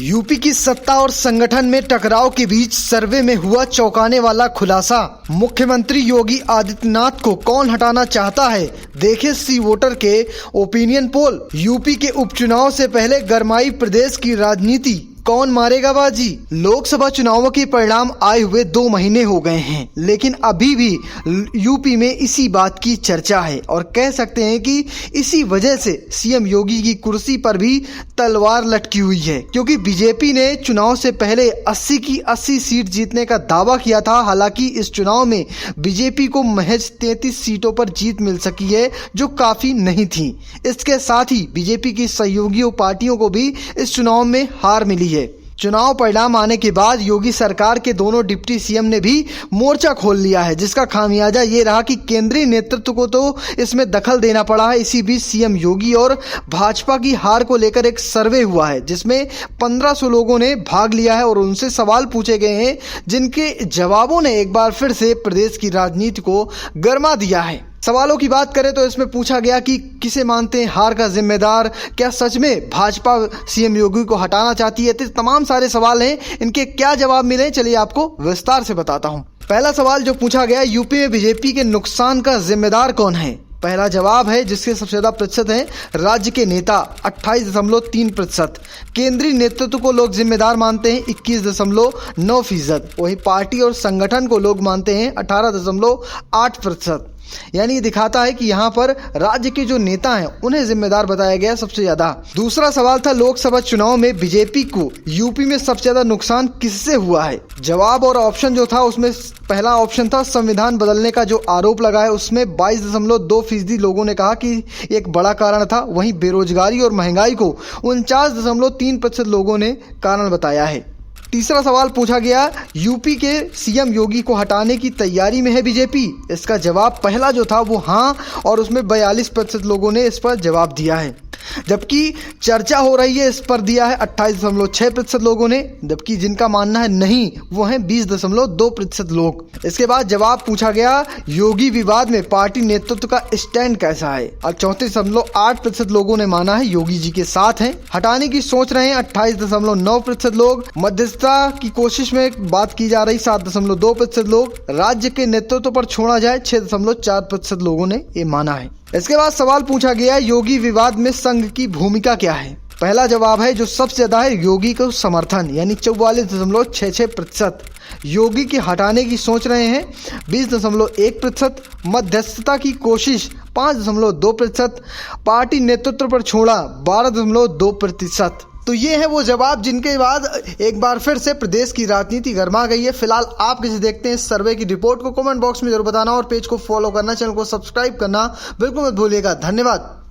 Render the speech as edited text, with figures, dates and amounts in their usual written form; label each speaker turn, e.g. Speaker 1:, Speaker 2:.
Speaker 1: UP की सत्ता और संगठन में टकराव के बीच सर्वे में हुआ चौंकाने वाला खुलासा। मुख्यमंत्री योगी आदित्यनाथ को कौन हटाना चाहता है, देखे सी वोटर के ओपिनियन पोल। यूपी के उपचुनाव से पहले गरमाई प्रदेश की राजनीति, कौन मारेगा बाजी। लोकसभा चुनावों के परिणाम आए हुए 2 महीने हो गए हैं, लेकिन अभी भी यूपी में इसी बात की चर्चा है और कह सकते हैं कि इसी वजह से सीएम योगी की कुर्सी पर भी तलवार लटकी हुई है, क्योंकि बीजेपी ने चुनाव से पहले 80 की 80 सीट जीतने का दावा किया था। हालांकि इस चुनाव में बीजेपी को महज 33 सीटों पर जीत मिल सकी है, जो काफी नहीं थी। इसके साथ ही बीजेपी की सहयोगी पार्टियों को भी इस चुनाव में हार मिली है। चुनाव परिणाम आने के बाद योगी सरकार के दोनों डिप्टी सीएम ने भी मोर्चा खोल लिया है, जिसका खामियाजा ये रहा कि केंद्रीय नेतृत्व को तो इसमें दखल देना पड़ा है। इसी बीच सीएम योगी और भाजपा की हार को लेकर एक सर्वे हुआ है, जिसमें 1500 लोगों ने भाग लिया है और उनसे सवाल पूछे गए हैं, जिनके जवाबों ने एक बार फिर से प्रदेश की राजनीति को गरमा दिया है। सवालों की बात करें तो इसमें पूछा गया कि किसे मानते हैं हार का जिम्मेदार, क्या सच में भाजपा सीएम योगी को हटाना चाहती है। तो तमाम सारे सवाल हैं, इनके क्या जवाब मिले चलिए आपको विस्तार से बताता हूं। पहला सवाल जो पूछा गया, यूपी में बीजेपी के नुकसान का जिम्मेदार कौन है। पहला जवाब है, जिसके सबसे ज्यादा प्रतिशत है, राज्य के नेता 28.3%। केंद्रीय नेतृत्व को लोग जिम्मेदार मानते हैं 21.9%। वहीं पार्टी और संगठन को लोग मानते हैं 18.8%। यानी ये दिखाता है कि यहाँ पर राज्य के जो नेता हैं उन्हें जिम्मेदार बताया गया सबसे ज्यादा। दूसरा सवाल था, लोकसभा चुनाव में बीजेपी को यूपी में सबसे ज्यादा नुकसान किससे हुआ है। जवाब और ऑप्शन जो था, उसमें पहला ऑप्शन था संविधान बदलने का जो आरोप लगा है, उसमें 22.2% लोगों ने कहा कि एक बड़ा कारण था। वहीं बेरोजगारी और महंगाई को 49.3% लोगों ने कारण बताया है। तीसरा सवाल पूछा गया, यूपी के सीएम योगी को हटाने की तैयारी में है बीजेपी। इसका जवाब पहला जो था वो हाँ, और उसमें 42% लोगों ने इस पर जवाब दिया है। जबकि चर्चा हो रही है इस पर दिया है 28.6% लोगों ने, जबकि जिनका मानना है नहीं वो है 20.2% लोग। इसके बाद जवाब पूछा गया, योगी विवाद में पार्टी नेतृत्व का स्टैंड कैसा है। और 34.8% लोगों ने माना है योगी जी के साथ हैं। हटाने की सोच रहे हैं 28.9% लोग। मध्यस्थता की कोशिश में बात की जा रही 7.2% लोग। राज्य के नेतृत्व पर छोड़ा जाए 6.4% लोगों ने ये माना है। इसके बाद सवाल पूछा गया, योगी विवाद में संघ की भूमिका क्या है। पहला जवाब है, जो सबसे ज्यादा है, योगी को समर्थन, यानी 44.66%। योगी के हटाने की सोच रहे हैं 20.1%। मध्यस्थता की कोशिश 5.2%। पार्टी नेतृत्व पर छोड़ा 12.2%। तो ये है वो जवाब जिनके बाद एक बार फिर से प्रदेश की राजनीति गरमा गई है। फिलहाल आप किसे देखते हैं इस सर्वे की रिपोर्ट को कमेंट बॉक्स में जरूर बताना और पेज को फॉलो करना, चैनल को सब्सक्राइब करना बिल्कुल मत भूलिएगा। धन्यवाद।